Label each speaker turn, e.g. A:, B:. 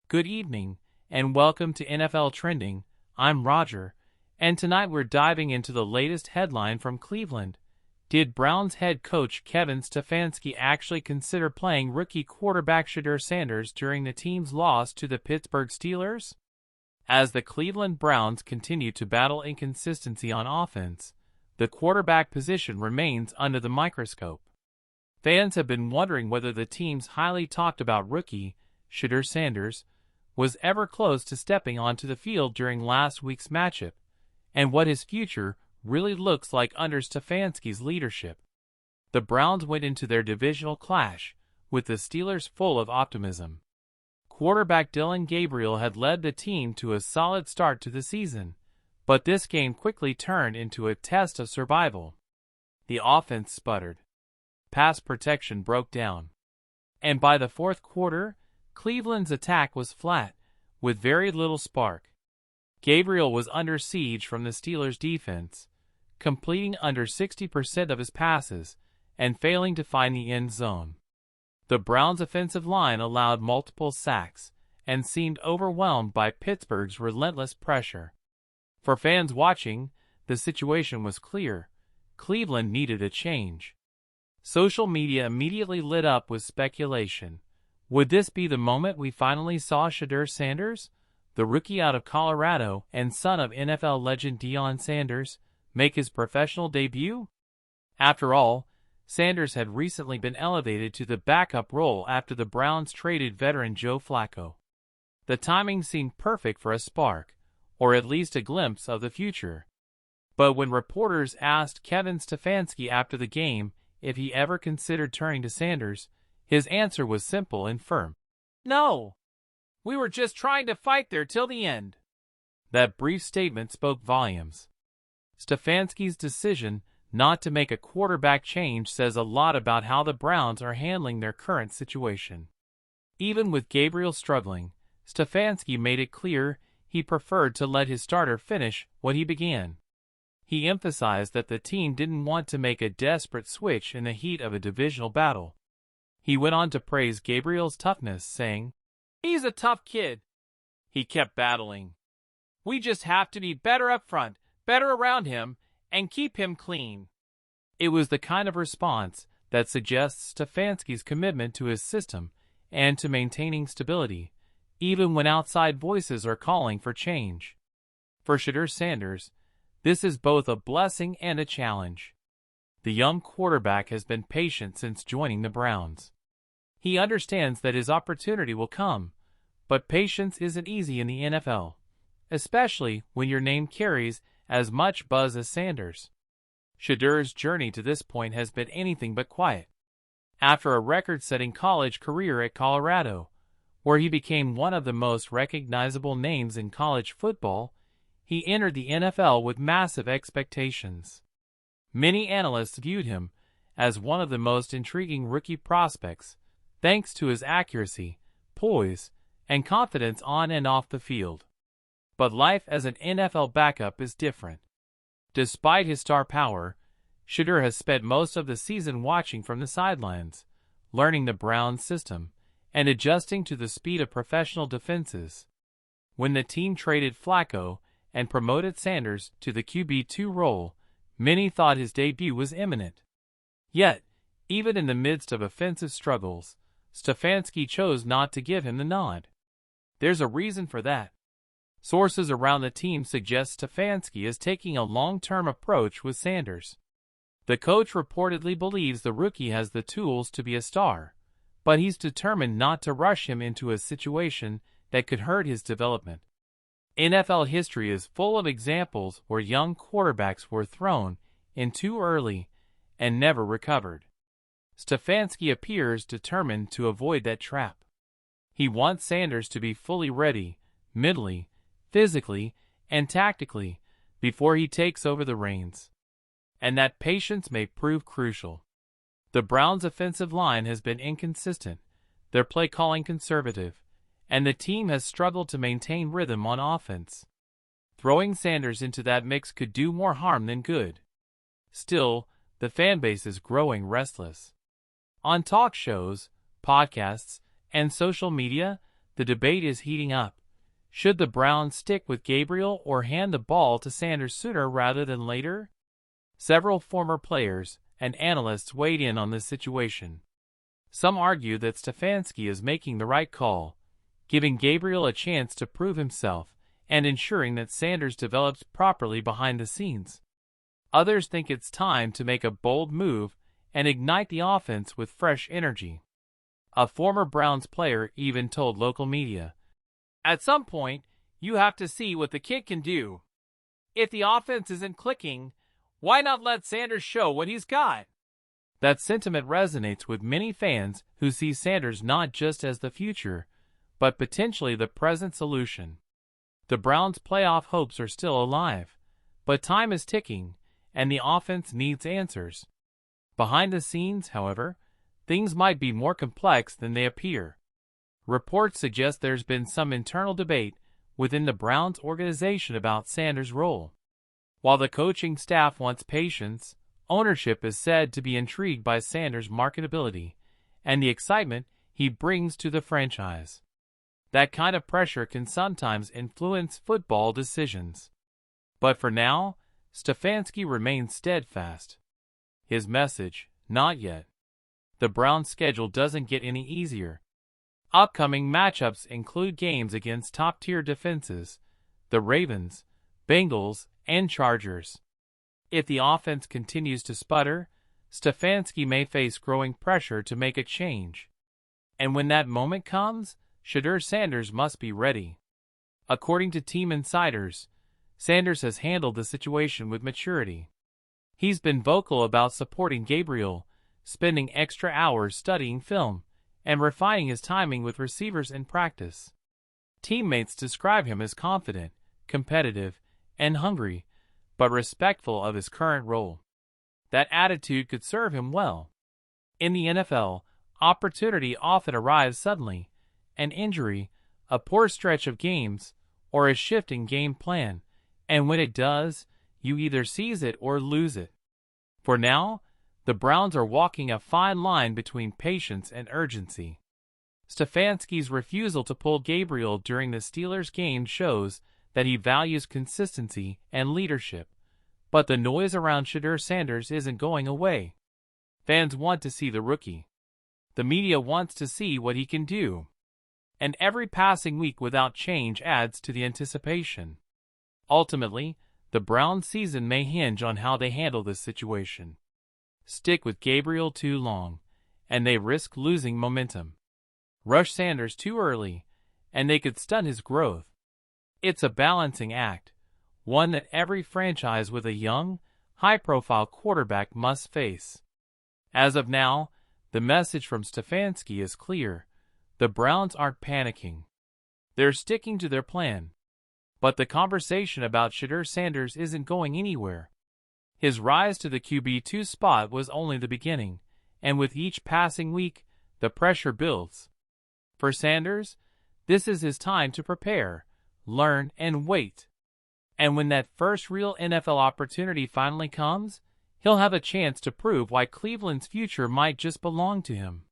A: Good evening, and welcome to NFL Trending. I'm Roger, and tonight we're diving into the latest headline from Cleveland. Did Browns head coach Kevin Stefanski actually consider playing rookie quarterback Shedeur Sanders during the team's loss to the Pittsburgh Steelers? As the Cleveland Browns continue to battle inconsistency on offense, the quarterback position remains under the microscope. Fans have been wondering whether the team's highly talked about rookie, Shedeur Sanders, was ever close to stepping onto the field during last week's matchup, and what his future really looks like under Stefanski's leadership. The Browns went into their divisional clash with the Steelers full of optimism. Quarterback Dillon Gabriel had led the team to a solid start to the season, but this game quickly turned into a test of survival. The offense sputtered. Pass protection broke down. And by the fourth quarter, Cleveland's attack was flat, with very little spark. Gabriel was under siege from the Steelers' defense, completing under 60% of his passes and failing to find the end zone. The Browns' offensive line allowed multiple sacks and seemed overwhelmed by Pittsburgh's relentless pressure. For fans watching, the situation was clear. Cleveland needed a change. Social media immediately lit up with speculation. Would this be the moment we finally saw Shedeur Sanders, the rookie out of Colorado and son of NFL legend Deion Sanders, make his professional debut? After all, Sanders had recently been elevated to the backup role after the Browns traded veteran Joe Flacco. The timing seemed perfect for a spark, or at least a glimpse of the future. But when reporters asked Kevin Stefanski after the game if he ever considered turning to Sanders, his answer was simple and firm. "No. We were just trying to fight there till the end." That brief statement spoke volumes. Stefanski's decision not to make a quarterback change says a lot about how the Browns are handling their current situation. Even with Gabriel struggling, Stefanski made it clear he preferred to let his starter finish what he began. He emphasized that the team didn't want to make a desperate switch in the heat of a divisional battle. He went on to praise Gabriel's toughness, saying, "He's a tough kid. He kept battling. We just have to be better up front, better around him, and keep him clean." It was the kind of response that suggests Stefanski's commitment to his system and to maintaining stability, even when outside voices are calling for change. For Shedeur Sanders, this is both a blessing and a challenge. The young quarterback has been patient since joining the Browns. He understands that his opportunity will come, but patience isn't easy in the NFL, especially when your name carries as much buzz as Sanders. Shedeur's journey to this point has been anything but quiet. After a record-setting college career at Colorado, where he became one of the most recognizable names in college football, he entered the NFL with massive expectations. Many analysts viewed him as one of the most intriguing rookie prospects, thanks to his accuracy, poise, and confidence on and off the field. But life as an NFL backup is different. Despite his star power, Shedeur has spent most of the season watching from the sidelines, learning the Browns system, and adjusting to the speed of professional defenses. When the team traded Flacco and promoted Sanders to the QB2 role, many thought his debut was imminent. Yet, even in the midst of offensive struggles, Stefanski chose not to give him the nod. There's a reason for that. Sources around the team suggest Stefanski is taking a long-term approach with Sanders. The coach reportedly believes the rookie has the tools to be a star, but he's determined not to rush him into a situation that could hurt his development. NFL history is full of examples where young quarterbacks were thrown in too early and never recovered. Stefanski appears determined to avoid that trap. He wants Sanders to be fully ready, mentally, physically, and tactically, before he takes over the reins. And that patience may prove crucial. The Browns' offensive line has been inconsistent, their play calling conservative, and the team has struggled to maintain rhythm on offense. Throwing Sanders into that mix could do more harm than good. Still, the fanbase is growing restless. On talk shows, podcasts, and social media, the debate is heating up. Should the Browns stick with Gabriel or hand the ball to Sanders sooner rather than later? Several former players and analysts weighed in on this situation. Some argue that Stefanski is making the right call, giving Gabriel a chance to prove himself and ensuring that Sanders develops properly behind the scenes. Others think it's time to make a bold move and ignite the offense with fresh energy. A former Browns player even told local media, "At some point, you have to see what the kid can do. If the offense isn't clicking, why not let Sanders show what he's got?" That sentiment resonates with many fans who see Sanders not just as the future, but potentially the present solution. The Browns' playoff hopes are still alive, but time is ticking, and the offense needs answers. Behind the scenes, however, things might be more complex than they appear. Reports suggest there's been some internal debate within the Browns organization about Sanders' role. While the coaching staff wants patience, ownership is said to be intrigued by Sanders' marketability and the excitement he brings to the franchise. That kind of pressure can sometimes influence football decisions. But for now, Stefanski remains steadfast. His message, not yet. The Browns' schedule doesn't get any easier. Upcoming matchups include games against top-tier defenses, the Ravens, Bengals, and Chargers. If the offense continues to sputter, Stefanski may face growing pressure to make a change. And when that moment comes, Shedeur Sanders must be ready. According to team insiders, Sanders has handled the situation with maturity. He's been vocal about supporting Gabriel, spending extra hours studying film, and refining his timing with receivers in practice. Teammates describe him as confident, competitive, and hungry, but respectful of his current role. That attitude could serve him well. In the NFL, opportunity often arrives suddenly. An injury, a poor stretch of games, or a shifting game plan, and when it does, you either seize it or lose it. For now, the Browns are walking a fine line between patience and urgency. Stefanski's refusal to pull Gabriel during the Steelers game shows that he values consistency and leadership, but the noise around Shedeur Sanders isn't going away. Fans want to see the rookie. The media wants to see what he can do. And every passing week without change adds to the anticipation. Ultimately, the Browns' season may hinge on how they handle this situation. Stick with Gabriel too long, and they risk losing momentum. Rush Sanders too early, and they could stunt his growth. It's a balancing act, one that every franchise with a young, high-profile quarterback must face. As of now, the message from Stefanski is clear. The Browns aren't panicking. They're sticking to their plan. But the conversation about Shedeur Sanders isn't going anywhere. His rise to the QB2 spot was only the beginning, and with each passing week, the pressure builds. For Sanders, this is his time to prepare, learn, and wait. And when that first real NFL opportunity finally comes, he'll have a chance to prove why Cleveland's future might just belong to him.